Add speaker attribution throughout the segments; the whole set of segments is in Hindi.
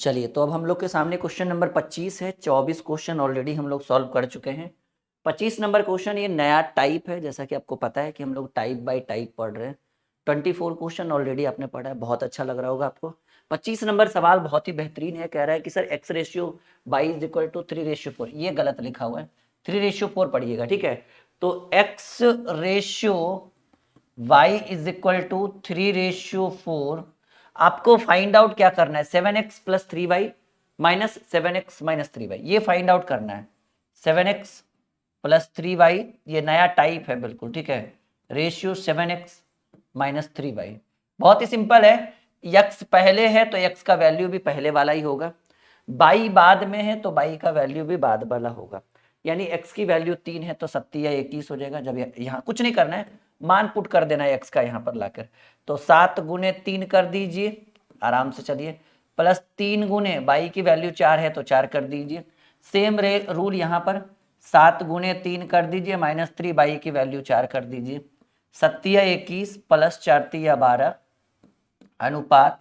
Speaker 1: चलिए, तो अब हम लोग के सामने क्वेश्चन नंबर 25 है। 24 क्वेश्चन ऑलरेडी हम लोग सॉल्व कर चुके हैं। 25 नंबर क्वेश्चन ये नया टाइप है, जैसा कि आपको पता है कि हम लोग टाइप बाय टाइप पढ़ रहे हैं। 24 क्वेश्चन ऑलरेडी आपने पढ़ा है, बहुत अच्छा लग रहा होगा आपको। 25 नंबर सवाल बहुत ही बेहतरीन है। कह रहा है कि sir x ratio by is equal to 3:4। ये गलत लिखा हुआ है, 3:4 पढ़िएगा, ठीक है। तो x ratio y is equal to 3:4। आपको फाइंड आउट क्या करना है, 7x plus 3y minus 7x minus 3y, ये फाइंड आउट करना है। 7x प्लस 3y, ये नया टाइप है बिल्कुल, ठीक है। रेशियो 7x माइनस 3y, बहुत ही सिंपल है। x पहले है तो x का वैल्यू भी पहले वाला ही होगा, y बाद में है तो y का वैल्यू भी बाद वाला होगा। यानी x की वैल्यू 3 है तो 7 या 21 हो जाएगा। जब यहाँ कुछ नहीं करना है, मान पुट कर देना है x का यहाँ पर लाकर। तो 7 गुने 3 कर दीजिए आराम से, चलिए। प्लस 3 गुने y की वैल्यू 4 है तो 4 कर दीजिए। सेम रूल यहाँ पर 7 गुने 3 कर दीजिए माइनस 3, y की वैल्यू 4 कर दीजिए। 7 या 21 प्लस 4 या 12 अनुपात,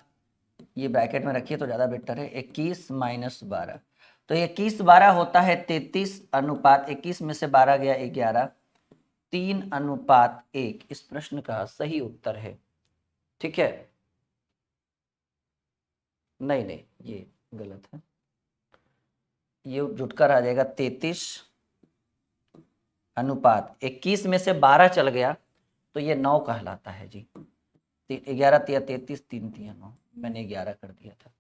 Speaker 1: ये ब्रैकेट में रखिए तो ज्यादा बेटर है, 21 माइनस 12। तो 21 12 होता है 33 अनुपात 21 में से 12 गया 11, 3:1 इस प्रश्न का सही उत्तर है, ठीक है। नहीं नहीं, ये गलत है, ये जुटकर आ जाएगा 33 अनुपात 21 में से 12 चल गया तो ये 9 कहलाता है जी। 11 तिया 33, 3 तिया 9, मैंने 11 कर दिया था।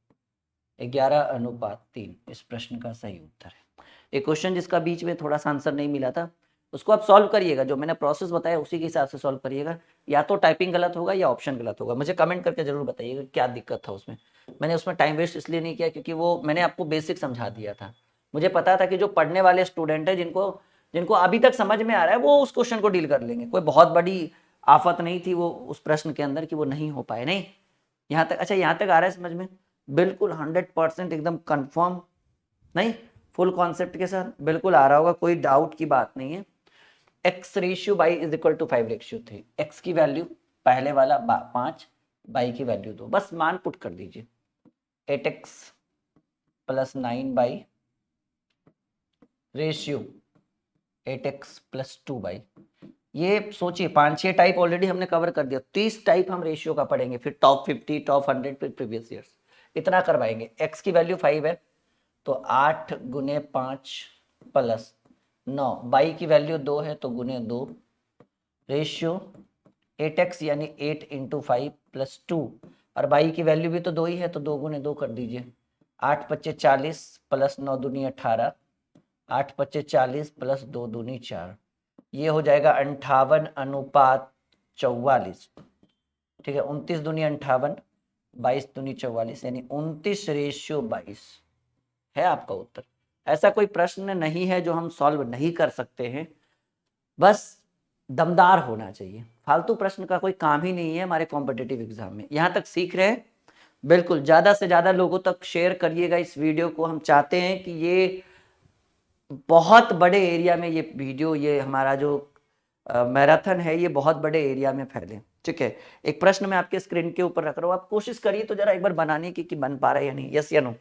Speaker 1: 11:3 इस प्रश्न का सही उत्तर है। एक क्वेश्चन जिसका बीच में थोड़ा सा आंसर नहीं मिला था, उसको आप सॉल्व करिएगा, जो मैंने प्रोसेस बताया उसी के हिसाब से सॉल्व करिएगा। या तो टाइपिंग गलत होगा या ऑप्शन गलत होगा, मुझे कमेंट करके जरूर बताइएगा क्या दिक्कत था उसमें। मैंने उसमें टाइम वेस्ट इसलिए नहीं किया क्योंकि वो मैंने आपको बेसिक समझा दिया था। मुझे पता था कि जो पढ़ने वाले स्टूडेंट है, जिनको जिनको अभी तक समझ में आ रहा है, वो उस क्वेश्चन को डील कर लेंगे। कोई बहुत बड़ी आफत नहीं थी वो उस प्रश्न के अंदर कि वो नहीं हो पाए, नहीं। यहाँ तक, अच्छा यहाँ तक आ रहा है समझ में? बिल्कुल 100% एकदम कंफर्म, नहीं फुल कॉन्सेप्ट के साथ बिल्कुल आ रहा होगा, कोई डाउट की बात नहीं है। x ratio by is equal to 5:3। x की वैल्यू पहले वाला 5, बाई की वैल्यू 2, बस मान पुट कर दीजिए। 8x plus 9 by ratio 8x plus 2 by. ये सोचिए 5-6 टाइप ऑलरेडी हमने कवर कर दिया, 30 टाइप हम रेशियो का पढ़ेंगे, फिर टॉप 50, टॉप 100, फिर प्रीवियस ईयर्स, इतना करवाएंगे। x की वैल्यू 5 है तो 8 गुने 5 प्लस 9, बाई की वैल्यू 2 है तो गुने 2, रेशियो 8x यानी 8 इंटू 5 प्लस 2, और बाई की वैल्यू भी तो 2 ही है तो 2 गुने 2 कर दीजिए। 8 पच्चे 40 प्लस 9 दूनी 18, 8 पच्चे 40 प्लस 2 दूनी 4, ये हो जाएगा 58 अनुपात 44, ठीक है। 29 दूनी 58, 22 दूनी 44, यानी 29:22 है आपका उत्तर। ऐसा कोई प्रश्न नहीं है जो हम सॉल्व नहीं कर सकते हैं, बस दमदार होना चाहिए। फालतू प्रश्न का कोई काम ही नहीं है हमारे कॉम्पिटिटिव एग्जाम में। यहाँ तक सीख रहे हैं, बिल्कुल ज़्यादा से ज़्यादा लोगों तक शेयर करिएगा इस वीडियो को। हम चाहते हैं कि ये बहुत बड़े एरिया में ये वीडियो, ये हमारा जो मैराथन है, ये बहुत बड़े एरिया में फैले, ठीक है। एक प्रश्न मैं आपके स्क्रीन के ऊपर रख रहा हूँ, आप कोशिश करिए तो जरा एक बार बनाने की कि बन पा रहा है या नहीं, यस या नो।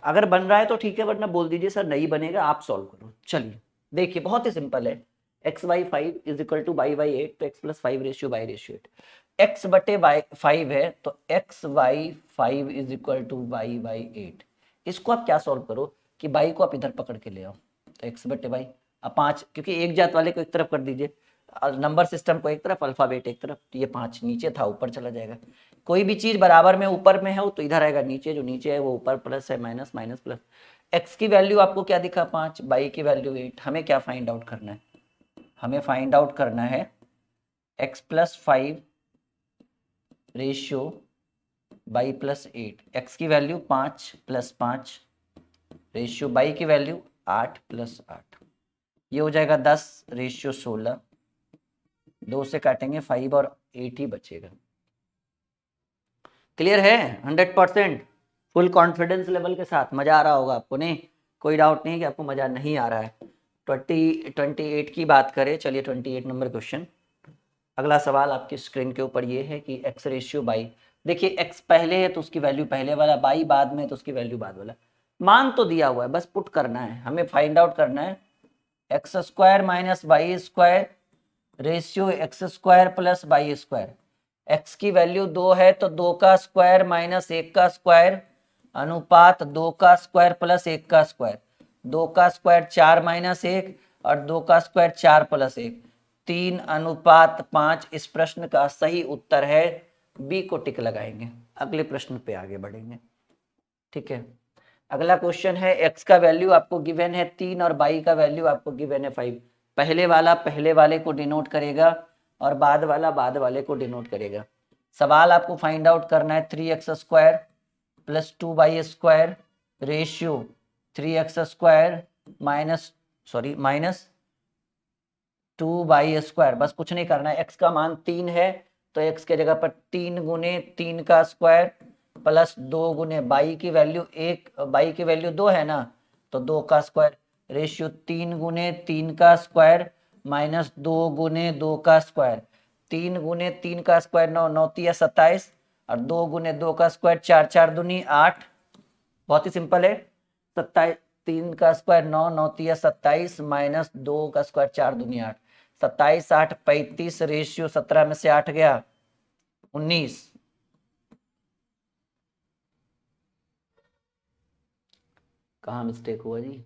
Speaker 1: अगर बन रहा है तो ठीक है, वरना बोल दीजिए सर नहीं बनेगा, आप सॉल्व करो। चलिए देखिए, बहुत ही सिंपल है। X Y 5 is equal to by by 8, तो X plus 5 ratio by ratio 8। X बटे बाई 5 है तो X Y 5 is equal to by by 8। इसको आप क्या सॉल्व करो कि बाई को आप इधर पकड़ के ले आओ, तो एक्स बटे बाई। अब 5, क्योंकि एक जात वाले को एक तरफ कर दीजिए, नंबर सिस्टम को एक तरफ, अल्फाबेट एक तरफ, तो ये 5 नीचे था ऊपर चला जाएगा। कोई भी चीज बराबर में ऊपर में है तो इधर आएगा नीचे, जो नीचे है वो ऊपर, प्लस है माइनस, माइनस प्लस। एक्स की वैल्यू आपको क्या दिखा 5, बाई की वैल्यू 8। हमें क्या फाइंड आउट करना है, हमें फाइंड आउट करना है x plus 5 ratio by plus 8। X की वैल्यू 5 प्लस 5 रेशियो बाई की वैल्यू 8 प्लस 8, ये हो जाएगा 10 रेशियो 16। 2 से काटेंगे 5 और 8 ही बचेगा। क्लियर है 100%? फुल कॉन्फिडेंस लेवल के साथ मजा आ रहा होगा आपको, नहीं कोई डाउट नहीं है कि आपको मजा नहीं आ रहा है। 28 की बात करें, चलिए 28 नंबर क्वेश्चन। अगला सवाल आपकी स्क्रीन के ऊपर ये है कि एक्स रेशियो बाई, देखिए एक्स पहले है तो उसकी वैल्यू पहले वाला, बाई बाद में तो उसकी वैल्यू बाद वाला। मान तो दिया हुआ है, बस पुट करना है, हमें फाइंड आउट करना है। X square minus by square ratio x square plus by square. X की वैल्यू 2 है तो 2 का स्क्वायर माइनस 1 का स्क्वायर अनुपात 2 का स्क्वायर प्लस 1 का स्क्वायर। 2 का स्क्वायर 4 माइनस 1 और 2 का स्क्वायर 4 प्लस 1, 3 अनुपात 5। इस प्रश्न का सही उत्तर है बी को टिक लगाएंगे। अगले प्रश्न पे आगे बढ़ेंगे, ठीक है। अगला क्वेश्चन है, एक्स का वैल्यू आपको गिवन है 3 और बाई का वैल्यू आपको गिवन है 5। पहले वाला पहले वाले को डिनोट करेगा और बाद वाला बाद वाले को डिनोट करेगा। सवाल आपको फाइंड आउट करना है 3x square plus 2y square ratio 3x square minus 2y square. बस कुछ नहीं करना है, x का मान 3 है तो x के जगह पर 3 गुने 3 का स्क्वायर प्लस 2 गुने बाई की वैल्यू 1, बाई की वैल्यू 2 है ना, तो 2 का स्क्वायर रेशियो 3 गुने 3 का स्क्वायर माइनस 2 गुने 2 का स्क्वायर। 3 गुने 3 का स्क्वायर 9, 9 तिया 27 और 2 गुने 2 का स्क्वायर 4, 4 दूनी 8। बहुत ही सिंपल है। 27, 3 का स्क्वायर 9, 9 तिया 27 माइनस 2 का स्क्वायर 4 दूनी 8। 27 8 35 रेशियो 17 में से 8 गया 19। कहाँ मिस्टेक हुआ जी?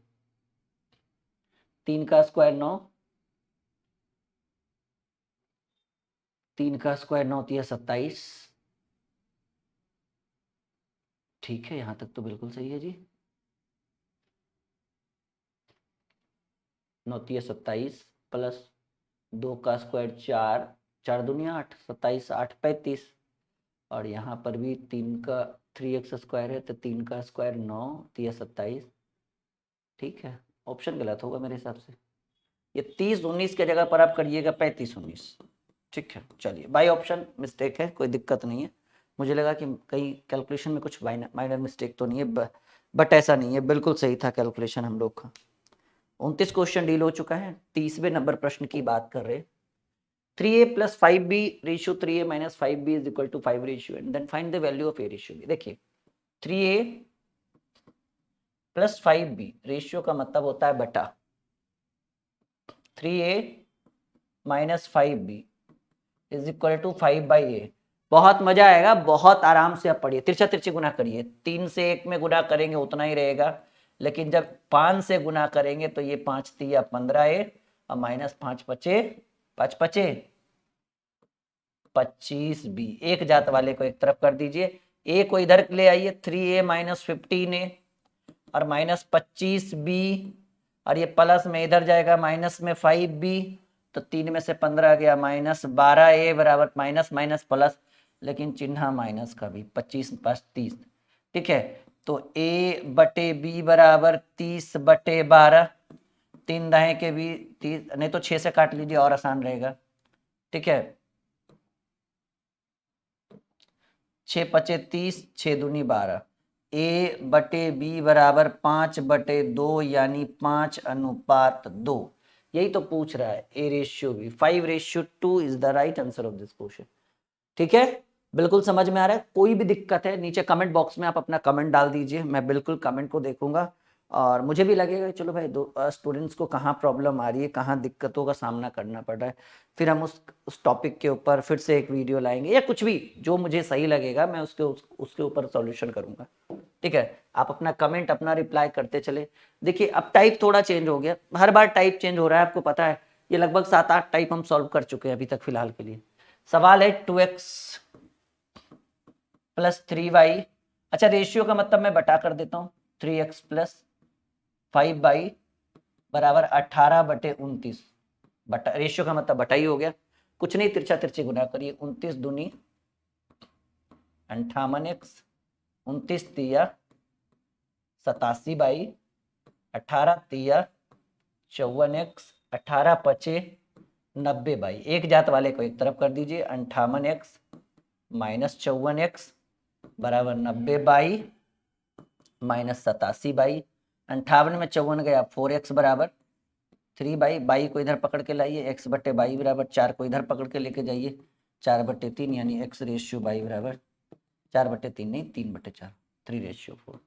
Speaker 1: 3 का स्क्वायर 9, 3 का स्क्वायर 9 तिया 27। ठीक है, यहां तक तो बिल्कुल सही है जी। 9 तिया 27 प्लस 2 का स्क्वायर 4, 4 दूनी 8, 27 8 35 और यहाँ पर भी 3 का 3x स्क्वायर है तो 3 का स्क्वायर 9 तिया 27। ठीक है, ऑप्शन गलत होगा मेरे हिसाब से, ये 30 19 के जगह पर आप करिएगा 35 19। ठीक है, चलिए बाई ऑप्शन मिस्टेक है, कोई दिक्कत नहीं है। मुझे लगा कि कहीं कैलकुलेशन में कुछ माइनर मिस्टेक तो नहीं है, बट ऐसा नहीं है, बिल्कुल सही था कैलकुलेशन हम लोग का। 29 क्वेश्चन डील हो चुका है। 30वें नंबर प्रश्न की बात कर रहे, 3a plus 5b ratio 3a minus 5b is equal to 5 ratio and then find the value of a ratio b। देखिए 3a plus 5b रेशियो का मतलब होता है बटा 3a minus 5b is equal to 5/a। बहुत मजा आएगा, बहुत आराम से आप पढ़िए, तिरछा तिरछी गुना करिए। 3 से 1 में गुना करेंगे उतना ही रहेगा, लेकिन जब 5 से गुना करेंगे तो ये 5 तिया 15a और माइनस 5 पचे 5 पचे 25b। एक जात वाले को एक तरफ कर दीजिए, a को इधर ले आइए, 3a माइनस 15a और माइनस 25b और ये प्लस में इधर जाएगा माइनस में 5b, तो 3 में से 15 गया माइनस 12a बराबर माइनस माइनस प्लस, लेकिन चिन्ह माइनस का भी 25 पास 30। ठीक है, तो a बटे b बराबर 30/12। 3 दाएं के भी 30, नहीं तो 6 से काट लीजिए और आसान रहेगा। ठीक है, 6 पचे 30, 6 दूनी 12। a बटे b बराबर 5/2 यानी 5:2। यही तो पूछ रहा है, a ratio b 5:2 is the right answer of this question. ठीक है, बिल्कुल समझ में आ रहा है? कोई भी दिक्कत है नीचे कमेंट बॉक्स में आप अपना कमेंट डाल दीजिए, मैं बिल्कुल कमेंट को देखूंगा और मुझे भी लगेगा चलो भाई स्टूडेंट्स को कहाँ प्रॉब्लम आ रही है, कहाँ दिक्कतों का सामना करना पड़ रहा है, फिर हम उस टॉपिक के ऊपर फिर से एक वीडियो लाएंगे या कुछ भी जो मुझे सही लगेगा मैं उसके ऊपर सॉल्यूशन करूंगा। ठीक है, आप अपना कमेंट अपना रिप्लाई करते चले। देखिए अब टाइप थोड़ा चेंज हो गया, हर बार टाइप चेंज हो रहा है, आपको पता है। ये लगभग 7-8 टाइप हम सॉल्व कर चुके हैं अभी तक फिलहाल के लिए। सवाल है 2x प्लस 3y। अच्छा, रेशियो का मतलब मैं बटा कर देता हूँ, 3x प्लस 5y बराबर 18/29। बटा, रेशियो का मतलब बटा ही हो गया, कुछ नहीं, तिरछा तिरछी गुना करिए। 29 दूनी 58x, 29 तिया 87/, 18 तिया 54x, 18 पचे 90/। एक जात वाले को एक तरफ कर दीजिए, 58x माइनस 54x बराबर 90/। -87/58 में 54 गया 4x बराबर 3/22 को इधर पकड़ के लाइए, x बटे 22 बराबर 4 को इधर पकड़ के लेके जाइए 4/3 यानी x रेशियो 22 बराबर 4/3 नहीं 3/4 3/4।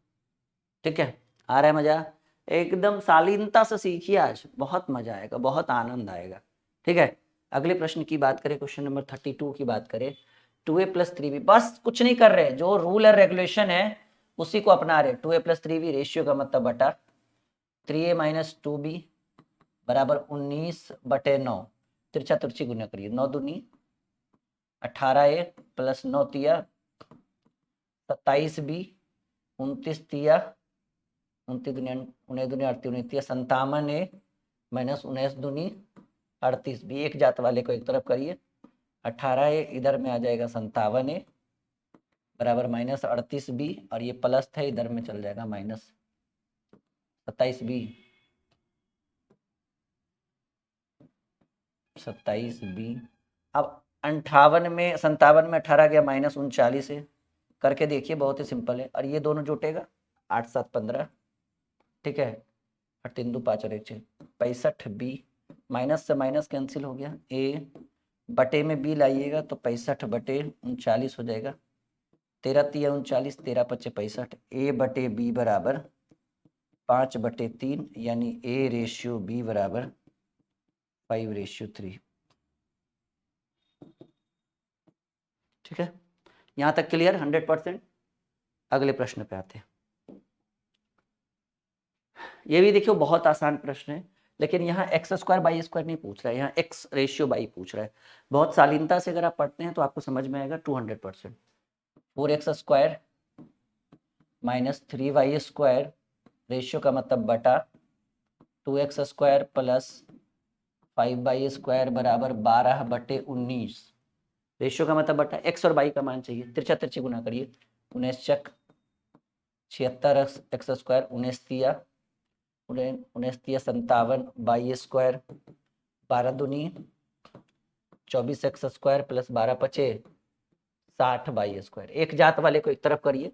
Speaker 1: ठीक है, आ रहा है मजा? एकदम शालीनता से सीखिए, आज बहुत मजा आएगा, बहुत आनंद आएगा। ठीक है, अगले प्रश्न की बात करें, क्वेश्चन नंबर 32 की बात करें। 2a + 3b, बस कुछ नहीं कर रहे, जो रूल और रेगुलेशन है उसी को अपना रहे। 2a + 3b रेशियो का मतलब बटा 3a - 2b बराबर 19/9, तिरछा तिरछी गुना करिए, 9 दूनी 18a + 9 तिया 27b 29 तिया 29 दूनी 38 57a - 19 दूनी 38b, एक जात वाले को एक तरफ करिए, 18a इधर में आ जाएगा 57a बराबर -38b और ये प्लस था इधर में चल जाएगा -27b 27b। अब 58 में 57 में 18 गया -39 है, करके देखिए, बहुत ही सिंपल है। और ये दोनों जुटेगा 8 7 15, ठीक है, 8 3 2 5 और 1 6 65b, माइनस से माइनस कैंसिल हो गया, a बटे में b लाइएगा तो 65/39 हो जाएगा, 13 तिया 39 13 पच्चे 65, a बटे b बराबर 5/3 यानी a रेशियो b बराबर 5/3। ठीक है, यहाँ तक क्लियर 100%। अगले प्रश्न पे आते हैं। ये भी देखियो बहुत आसान प्रश्न है, लेकिन यहाँ x² नहीं पूछ रहा है, यहाँ x रेशियो बाई पूछ रहा है। बहुत शालीनता से अगर आप पढ़ते हैं तो आपको समझ में आएगा 200%। 4x² - 3y² रेशियो का मतलब बटा 2x² + 5y² बराबर 12/19। रेशियो का मतलब बटा, x और y का मान चाहिए, तिरछा तिरछी गुना करिए, 19 चक 76 x², 19 तिया 57 y² 12 दूनी 24 x² + 12 पचे 60 y²। एक जात वाले को एक तरफ करिए,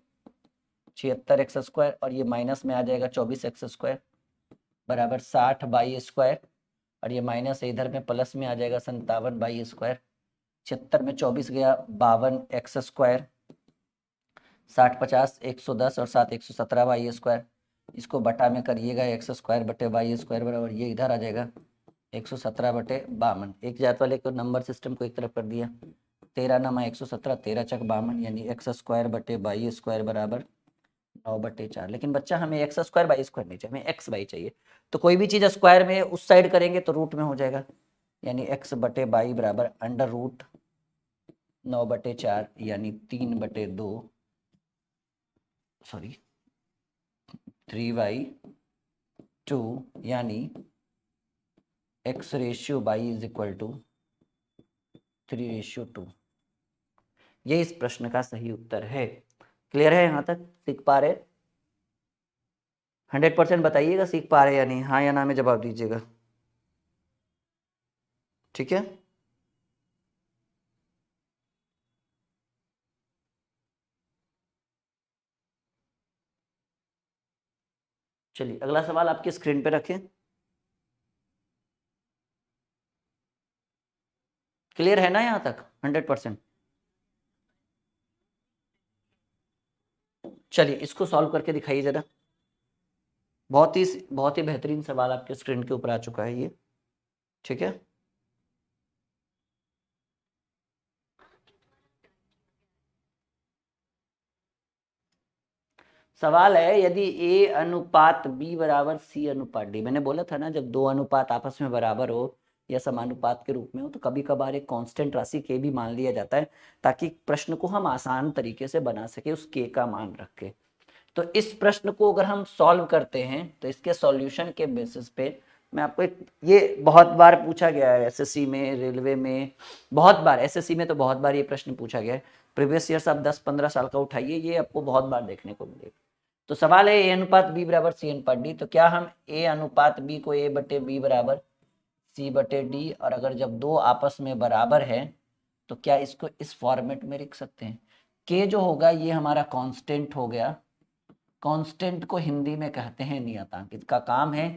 Speaker 1: 76 x² और ये माइनस में आ जाएगा 24 x² बराबर 60 y² और ये माइनस है इधर में प्लस में आ जाएगा 57 y²। 76 में 24 गया 52 x², 60 50 110 और 7 117 y²। इसको बटा में करिएगा x² बटे y² बराबर ये इधर आ जाएगा 117/52। एक जात वाले को नंबर सिस्टम को एक तरफ कर दिया, 13 नमा 117 13 चक 52 यानी x² बटे y² बराबर 9/4। लेकिन बच्चा हमें x² y² नहीं चाहिए, हमें x y चाहिए। तो कोई भी चीज स्क्वायर में उस साइड करेंगे तो रूट में हो जाएगा, यानी x बटे y बराबर √ 9/4 यानी 3/2 सॉरी 3/2 यानी x ratio y is equal to 3/2। ये इस प्रश्न का सही उत्तर है। क्लियर है, यहां तक सीख पा रहे? 100% बताइएगा सीख पा रहे या नहीं, हाँ या ना में जवाब दीजिएगा। ठीक है, चलिए अगला सवाल आपकी स्क्रीन पे रखें। क्लियर है ना यहाँ तक 100%? चलिए इसको सॉल्व करके दिखाइए जरा। बहुत ही बेहतरीन सवाल आपके स्क्रीन के ऊपर आ चुका है ये। ठीक है, सवाल है यदि a अनुपात b बराबर c अनुपात d, मैंने बोला था ना जब दो अनुपात आपस में बराबर हो या समानुपात के रूप में हो तो कभी कभार एक कांस्टेंट राशि k भी मान लिया जाता है, ताकि प्रश्न को हम आसान तरीके से बना सके उस k का मान रख के। तो इस प्रश्न को अगर हम सॉल्व करते हैं तो इसके सॉल्यूशन के बेसिस पे मैं आपको ये बहुत बार पूछा गया है एसएससी में, रेलवे में बहुत बार, एसएससी में तो बहुत बार ये प्रश्न पूछा गया है। प्रीवियस ईयर्स आप 10-15 साल का उठाइए, ये आपको बहुत बार देखने को मिलेगा। तो सवाल है a अनुपात b बराबर c अनुपात d, तो क्या हम a अनुपात b को a बटे b बराबर c बटे d, और अगर जब दो आपस में बराबर है तो क्या इसको इस फॉर्मेट में लिख सकते हैं। k जो होगा ये हमारा कांस्टेंट हो गया कांस्टेंट को हिंदी में कहते हैं नियतांक। इसका काम है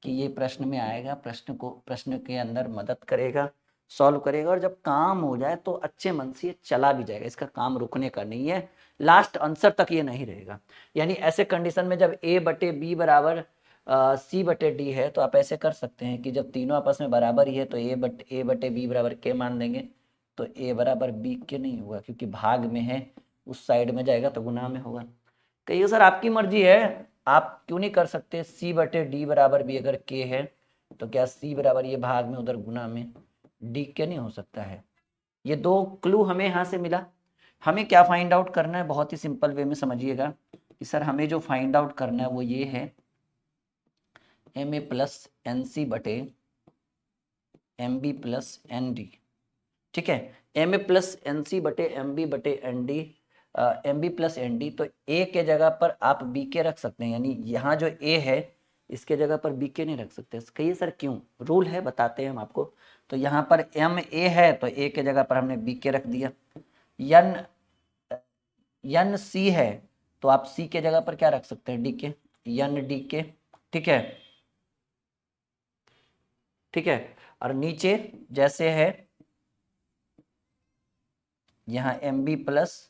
Speaker 1: कि ये प्रश्न में आएगा, प्रश्न के अंदर मदद करेगा, सॉल्व करेगा, और जब काम हो जाए तो अच्छे मन से ये चला भी जाएगा। इसका काम रुकने का नहीं है, लास्ट आंसर तक ये नहीं रहेगा। यानी ऐसे कंडीशन में जब a बटे बी बराबर c बटे डी है, तो आप ऐसे कर सकते हैं कि जब तीनों आपस में बराबर ही है तो a बटे बी बराबर k मान देंगे। तो a बराबर b के नहीं होगा, क्योंकि भाग में है, उस साइड में जाएगा तो गुना में होगा। कहिए सर आपकी मर्जी है, आप क्यों नहीं कर सकते c बटे डी बराबर भी अगर k है तो क्या c बराबर ये भाग में उधर गुना में डी के नहीं हो सकता है। ये दो क्लू हमें यहाँ से मिला। हमें क्या फाइंड आउट करना है, बहुत ही सिंपल वे में समझिएगा कि सर हमें जो फाइंड आउट करना है वो ये है, M A plus N C बटे M B plus N D. ठीक है, M A plus N C बटे एम बी बटे N D, M B plus N D. तो ए के जगह पर आप बी के रख सकते हैं, यानी यहाँ जो ए है इसके जगह पर बी के नहीं रख सकते। कहिए सर क्यों, रूल है बताते हैं हम आपको। तो यहाँ पर एम ए है तो ए के जगह पर हमने बी के रख दिया। यन यन सी है तो आप सी के जगह पर क्या रख सकते हैं, डी के, यन डी के। ठीक है, ठीक है। और नीचे जैसे है यहाँ M B plus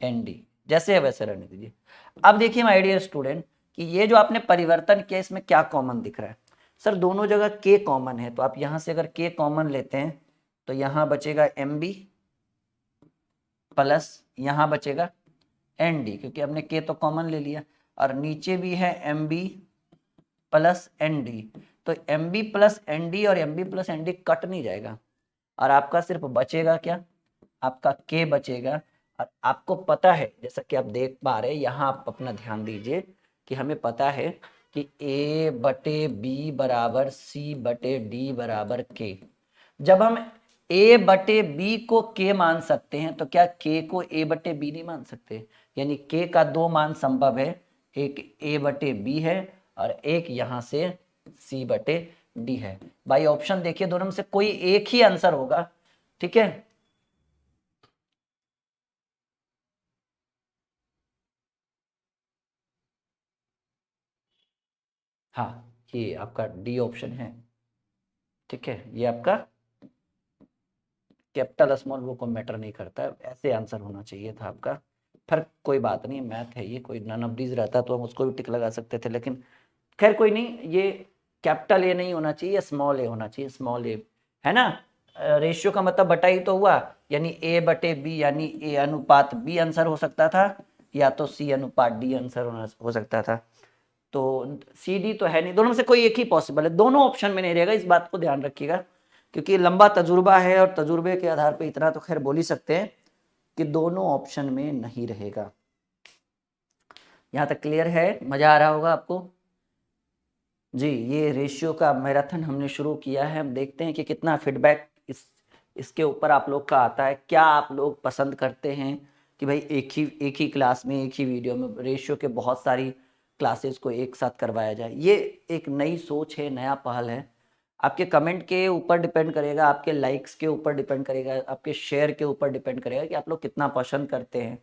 Speaker 1: N D, जैसे है वैसे रहने दीजिए। अब देखिए माय डियर स्टूडेंट कि ये जो आपने परिवर्तन किया इसमें क्या कॉमन दिख रहा है। सर दोनों जगह के कॉमन है, तो आप यहां से अगर के कॉमन लेते हैं तो यहां बचेगा एम बी प्लस यहां बचेगा एन डी, क्योंकि हमने के तो कॉमन ले लिया। और नीचे भी है M B plus N D, तो M B plus N D और M B plus N D cut नहीं जाएगा, और आपका सिर्फ बचेगा क्या, आपका के बचेगा। और आपको पता है, जैसा कि आप देख पा रहे हैं, यहाँ आप अपना ध्यान दीजिए कि हमें पता है कि a बटे बी बराबर सी बटे डी बराबर के। जब हम a बटे बी को k मान सकते हैं तो क्या k को a बटे बी नहीं मान सकते। यानी k का दो मान संभव है, एक a बटे बी है और एक यहां से c बटे डी है। भाई ऑप्शन देखिए, दोनों में से कोई एक ही आंसर होगा। ठीक है, हाँ ये आपका डी ऑप्शन है। ठीक है, ये आपका कैपिटल स्मॉल वो को मैटर नहीं करता है, ऐसे आंसर होना चाहिए था आपका। फिर कोई बात नहीं, मैथ है ये, कोई नन ऑफ दीज रहता तो हम उसको भी टिक लगा सकते थे, लेकिन खैर कोई नहीं। ये कैपिटल ए नहीं होना चाहिए, स्मॉल ए होना चाहिए, स्मॉल ए, है ना। रेशियो का मतलब बटा ही तो हुआ, यानी ए बटे बी, यानी ए अनुपात बी आंसर हो सकता था, या तो सी अनुपात डी आंसर हो सकता था। तो सी डी तो है नहीं, दोनों में से कोई एक ही पॉसिबल है, दोनों ऑप्शन में नहीं रहेगा, इस बात को ध्यान रखिएगा। क्योंकि लंबा तजुर्बा है और तजुर्बे के आधार पे इतना तो खैर बोल ही सकते हैं कि दोनों ऑप्शन में नहीं रहेगा। यहाँ तक क्लियर है, मजा आ रहा होगा आपको जी। ये रेशियो का मैराथन हमने शुरू किया है, हम देखते हैं कि कितना फीडबैक इसके ऊपर आप लोग का आता है। क्या आप लोग पसंद करते हैं कि भाई एक ही क्लास में, एक ही वीडियो में रेशियो के बहुत सारी क्लासेस को एक साथ करवाया जाए। ये एक नई सोच है, नया पहल है। आपके कमेंट के ऊपर डिपेंड करेगा, आपके लाइक्स के ऊपर डिपेंड करेगा, आपके शेयर के ऊपर डिपेंड करेगा कि आप लोग कितना पसंद करते हैं।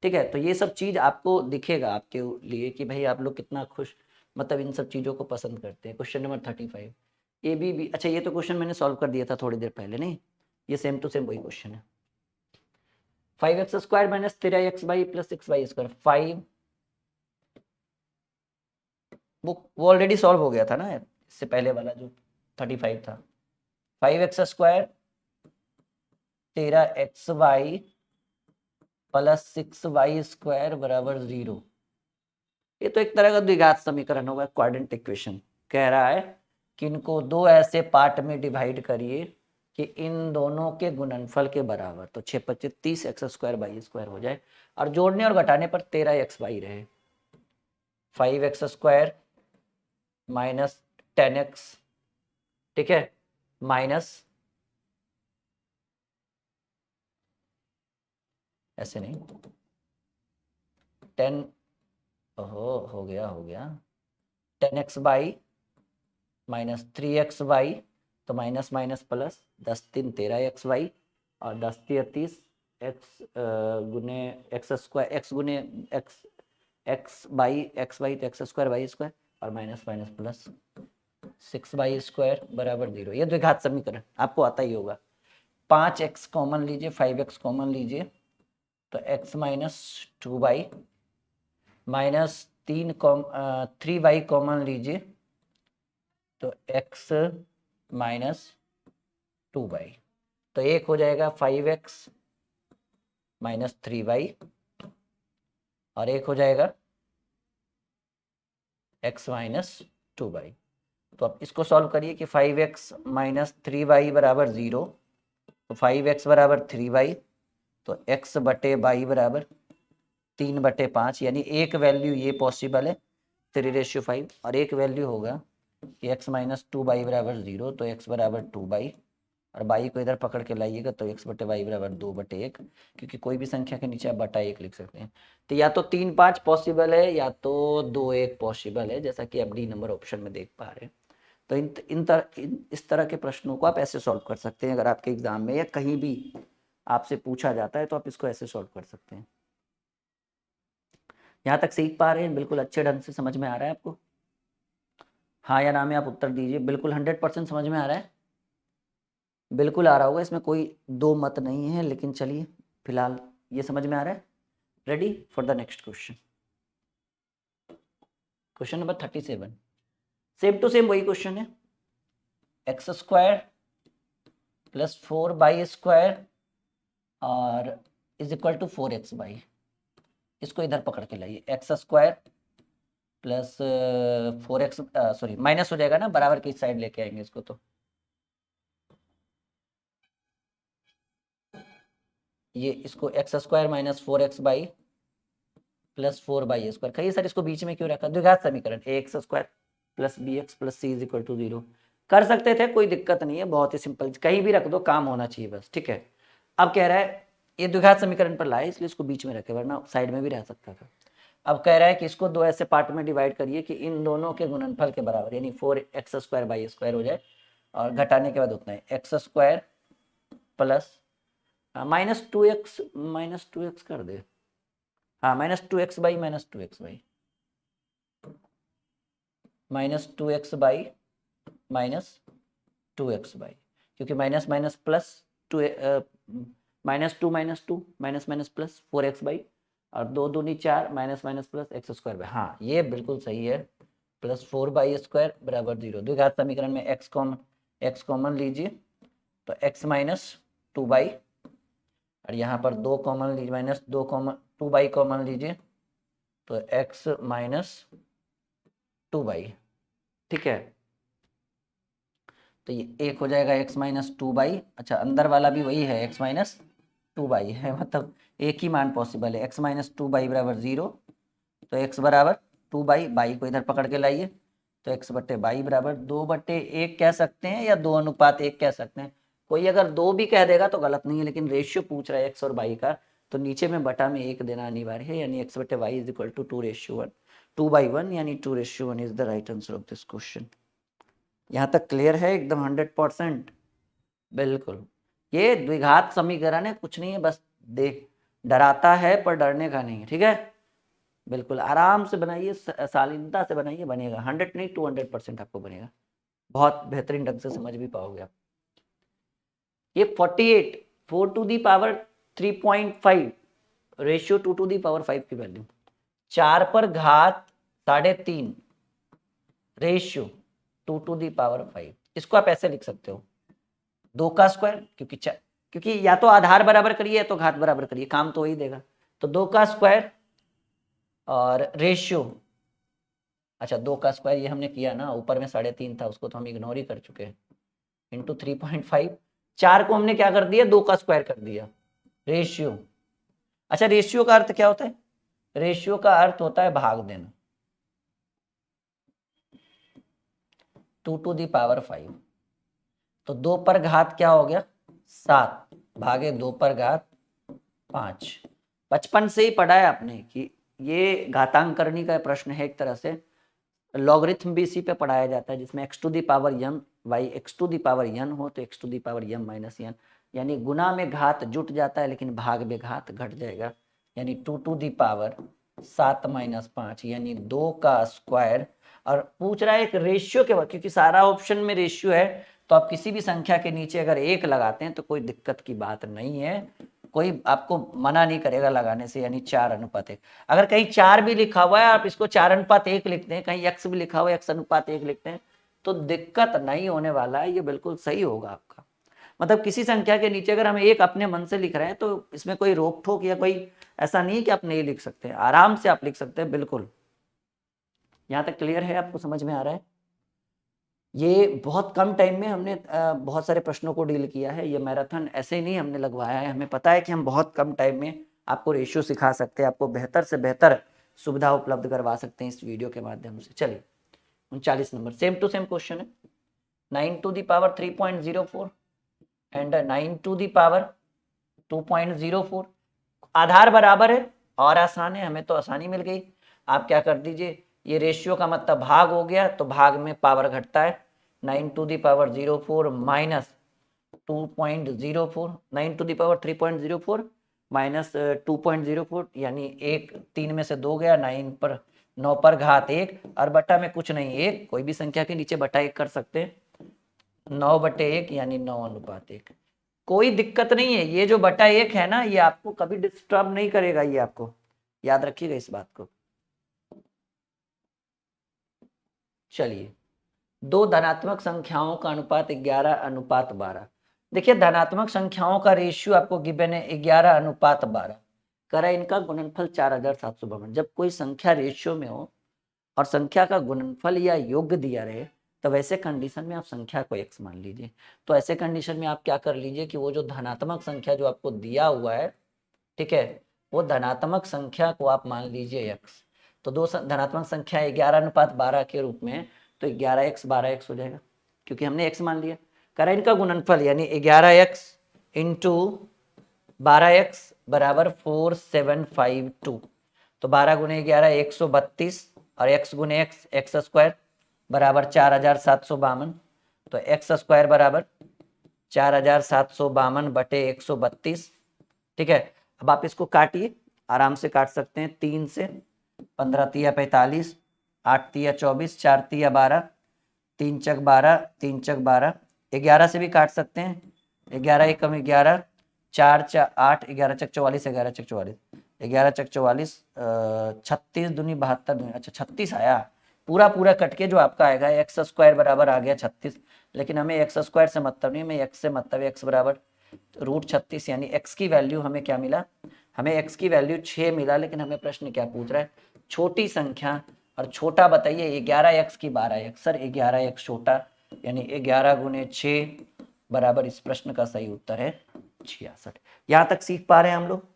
Speaker 1: ठीक है, तो ये सब चीज़ आपको दिखेगा आपके लिए कि भाई आप लोग कितना खुश, मतलब इन सब चीज़ों को पसंद करते हैं। क्वेश्चन नंबर 35 ए बी, अच्छा ये तो क्वेश्चन मैंने सॉल्व कर दिया था थोड़ी देर पहले, नहीं ये सेम टू सेम वही क्वेश्चन है। 5x square minus 13x plus 6y square, 5 वो ऑलरेडी सॉल्व हो गया था ना इससे पहले वाला जो 35 था। 5x square 13xy plus 6y square बराबर 0। ये तो एक तरह का द्विघात समीकरण होगा, क्वाड्रेंट इक्वेशन। कह रहा है कि इनको दो ऐसे पार्ट में डिवाइड करिए कि इन दोनों के गुणनफल के बराबर, तो 6 25 30 एक्स स्क्वायर बाई स्क्वायर हो जाए, और जोड़ने और घटाने पर 13 एक्स बाई रहे। 5x स्क्वायर माइनस 10x, ठीक है, माइनस, ऐसे नहीं, 10, हो गया 10x by minus 3x Y, तो minus minus plus, 10 3 13x Y, और 10 3 30 x गुने एक्स स्क्वायर, x गुने x एक्स बाई तो एक्स स्क्वायर वाई स्क्वायर और माइनस माइनस प्लस 6y² बराबर 0। ये द्विघात समीकरण आपको आता ही होगा। 5x कॉमन लीजिए, 5x कॉमन लीजिए तो x minus 2y minus 3y common लीजिए तो x माइनस 2y, तो एक हो जाएगा 5x माइनस 3y और एक हो जाएगा x माइनस 2y। तो अब इसको सॉल्व करिए कि 5x माइनस 3y बराबर 0, तो 5x बराबर 3y, तो x बटे y बराबर 3/5, यानी एक वैल्यू ये पॉसिबल है 3:5 और एक वैल्यू होगा कि x माइनस 2y बराबर 0, तो x बराबर 2y और y को इधर पकड़ के लाइएगा तो x बटे y बराबर 2/1, क्योंकि कोई भी संख्या के नीचे आप बटा 1 लिख सकते हैं। तो या तो 3-5 पॉसिबल है या तो 2-1 पॉसिबल है, जैसा कि आप डी नंबर ऑप्शन में देख पा रहे हैं। तो इस तरह के प्रश्नों को आप ऐसे सॉल्व कर सकते हैं। अगर आपके एग्जाम में या कहीं भी आपसे पूछा जाता है तो आप इसको ऐसे सॉल्व कर सकते हैं। यहाँ तक सीख पा रहे हैं? बिल्कुल अच्छे ढंग से समझ में आ रहा है आपको? हाँ या ना में आप उत्तर दीजिए। बिल्कुल 100% समझ में आ रहा है? बिल्कुल आ रहा होगा, इसमें कोई दो मत नहीं है। लेकिन चलिए फिलहाल ये समझ में आ रहा है। Ready for the next question. Question number 37, same to same वही क्वेश्चन है। x² प्लस 4y² और इज इक्वल टू 4x/। इसको इधर पकड़ के लाइए। x² plus 4x, sorry minus हो जाएगा ना, बराबर की साइड लेके आएंगे इसको। तो ये इसको x² minus 4x/ plus 4y²। कहिए सर इसको बीच में क्यों रखा? द्विघात समीकरण ax² plus bx plus c is equal to 0 कर सकते थे, कोई दिक्कत नहीं है, बहुत ही सिंपल, कहीं भी रख दो, काम होना चाहिए बस, ठीक है। अब कह रहा है ये द्विघात समीकरण पर लाए इसलिए इसको बीच में रखे, वरना साइड में भी रह सकता था। अब कह रहा है कि इसको दो ऐसे पार्ट में डिवाइड करिए कि इन दोनों के गुणनफल के बराबर, यानी 4x² हो जाए और घटाने के बाद उतना है x² प्लस -2x कर दे, हाँ -2x by -2x by -2x by, क्योंकि minus minus plus 2 -2 -2 minus minus plus 4x/, और 2 दूनी 4 माइनस माइनस प्लस x²। हाँ ये बिल्कुल सही है, प्लस 4y² बराबर 0। द्विघात समीकरण में x कॉमन लीजिए तो x माइनस 2y, और यहाँ पर 2 कॉमन लीजिए, माइनस 2y कॉमन लीजिए तो x माइनस 2y, ठीक है। तो ये एक हो जाएगा x माइनस 2y। अच्छा अंदर वाला भी वही है, x माइनस 2y है, मतलब एक ही मान पॉसिबल है। x माइनस 2y बराबर 0, तो x बराबर 2y, बाई को इधर पकड़ के लाइए तो x बटे बाई बराबर 2/1 कह सकते हैं या 2:1 कह सकते हैं। कोई अगर 2 भी कह देगा तो गलत नहीं है, लेकिन रेशियो पूछ रहा है x और y का, तो नीचे में बटा में 1 देना अनिवार्य है, यानी x बटे y इज इक्वल टू 2:1, 2/1 यानी 2:1 is the right answer of this question. यहाँ तक क्लियर है एकदम 100%? बिल्कुल, ये द्विघात समीकरण है, कुछ नहीं है, बस देख डराता है पर डरने का नहीं है, ठीक है। बिल्कुल आराम से बनाइए, शालीनता से बनाइए, बनेगा 100 नहीं 200% आपको बनेगा, बहुत बेहतरीन ढंग से समझ भी पाओगे आप। ये 48 4 to the power 3.5 ratio 2 to the power 5 की वैल्यू, 4 पर घात 3.5 रेशियो 2 टू दी पावर 5। इसको आप ऐसे लिख सकते हो 2 का स्क्वायर, क्योंकि या तो आधार बराबर करिए या तो घात बराबर करिए, काम तो वही देगा। तो 2 का स्क्वायर और रेशियो, अच्छा 2 का स्क्वायर ये हमने किया ना, ऊपर में 3.5 था उसको तो हम इग्नोर ही कर चुके हैं, इंटू 3.5। 4 को हमने क्या कर दिया, 2 का स्क्वायर कर दिया, रेशियो। अच्छा रेशियो का अर्थ क्या होता है? रेशियो का अर्थ होता है भाग देना, 2 टू दी पावर 5। तो 2 पर घात क्या हो गया 7 भागे 2 पर घात 5। बचपन से ही पढ़ा है आपने कि ये घातांक करनी का प्रश्न है एक तरह से, लॉगरिथम भी इसी पे पढ़ाया जाता है, जिसमें x to the power m y x to the power n हो तो x to the power m minus n, यानी गुना में घात जुट जाता है लेकिन भाग में घात घट जाएगा, यानी 2 टू दी पावर 7 माइनस 5 यानी 2 का स्क्वायर। और पूछ रहा है एक रेशियो के बाद, क्योंकि सारा ऑप्शन में रेशियो है तो आप किसी भी संख्या के नीचे अगर 1 लगाते हैं तो कोई दिक्कत की बात नहीं है, कोई आपको मना नहीं करेगा लगाने से, यानी 4:1। अगर कहीं 4 भी लिखा हुआ है आप इसको 4:1 लिखते हैं, कहीं x भी लिखा हुआ है x:1 लिखते हैं तो दिक्कत नहीं होने वाला है, ये बिल्कुल सही होगा आपका। मतलब किसी संख्या के नीचे अगर हम एक अपने मन से लिख रहे हैं तो इसमें कोई रोक टोक या कोई ऐसा नहीं कि आप नहीं लिख सकते, आराम से आप लिख सकते हैं बिल्कुल। यहाँ तक क्लियर है, आपको समझ में आ रहा है? ये बहुत कम टाइम में हमने बहुत सारे प्रश्नों को डील किया है, ये मैराथन ऐसे ही नहीं हमने लगवाया है, हमें पता है कि हम बहुत कम टाइम में आपको रेशियो सिखा सकते हैं, आपको बेहतर से बेहतर सुविधा उपलब्ध करवा सकते हैं इस वीडियो के माध्यम से। चलिए 39 number same to same question है। 9 to the power 3.04 and 9 to the power 2.04, आधार बराबर है और आसान है, हमें तो आसानी मिल गई। आप क्या कर दीजिए, ये रेशियो का मतलब भाग हो गया तो भाग में पावर घटता है, 9 to the power 04 minus 2.04, 9 to the power 3.04 minus 2.04 यानी 1 3 में से 2 गया, 9 पर घात 1 और बटा में कुछ नहीं 1, कोई भी संख्या के नीचे बटा 1 कर सकते हैं, 9/1 यानी 9:1। कोई दिक्कत नहीं है, ये जो बटा 1 है ना ये आपको कभी डिस्टर्ब नहीं करेगा, ये आपको याद रखिएगा इस बात को। चलिए, दो धनात्मक संख्याओं का अनुपात 11:12। देखिए धनात्मक संख्याओं का रेशियो आपको गिवन है 11:12, करा इनका गुणनफल 4752। जब कोई संख्या रेशियो में हो और संख्या का गुणनफल या योग दिया रहे तो वैसे कंडीशन में आप संख्या को x मान लीजिए। तो ऐसे कंडीशन में आप क्या कर लीजिए कि वो जो धनात्मक संख्या जो आपको दिया हुआ है, ठीक है, वो धनात्मक संख्या को आप मान लीजिए x। तो दो धनात्मक संख्या 11:12 के रूप में है तो 11x 12x हो जाएगा, क्योंकि हमने x मान लिया। करा इनका गुणनफल यानी 11x इंटू 12x बराबर 4752। तो 12 गुणे 11 132 और x गुणे x स्क्वायर बराबर 4752। तो x स्क्वायर बराबर 4752 बटे 132, ठीक है। अब आप इसको काटिए, आराम से काट सकते हैं, 3 से 15 तिया 45, 8 तिया 24, 4 तिया 12, 3 चक 12, 3 चक 12, 11 से भी काट सकते हैं, 11 एकम 11, 4 चा 8, 11 चक 44, 11 चक 44, 11 चक 44, 36 दूनी 72, अच्छा 36 आया, पूरा पूरा कट के जो आपका आएगा एक्स स्क्वायर बराबर आ गया 36। लेकिन हमें एक्स स्क्वायर से मतलब नहीं, हमें एक्स से मतलब है, एक्स बराबर √36 यानी एक्स की वैल्यू हमें क्या मिला, हमें एक्स की वैल्यू 6 मिला। लेकिन हमें प्रश्न क्या पूछ रहा है, छोटी संख्या और छोटा बताइए, 11x की 12x, सर 11x छोटा यानी 11 गुणे 6 बराबर, इस प्रश्न का सही उत्तर है 66। यहाँ तक सीख पा रहे हैं हम लोग?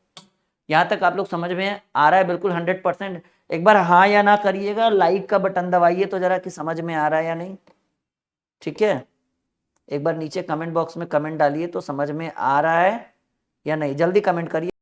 Speaker 1: यहाँ तक आप लोग समझ में आ रहा है बिल्कुल 100%? एक बार हाँ या ना करिएगा, लाइक का बटन दबाइए तो जरा कि समझ में आ रहा है या नहीं, ठीक है। एक बार नीचे कमेंट बॉक्स में कमेंट डालिए तो समझ में आ रहा है या नहीं, जल्दी कमेंट करिए।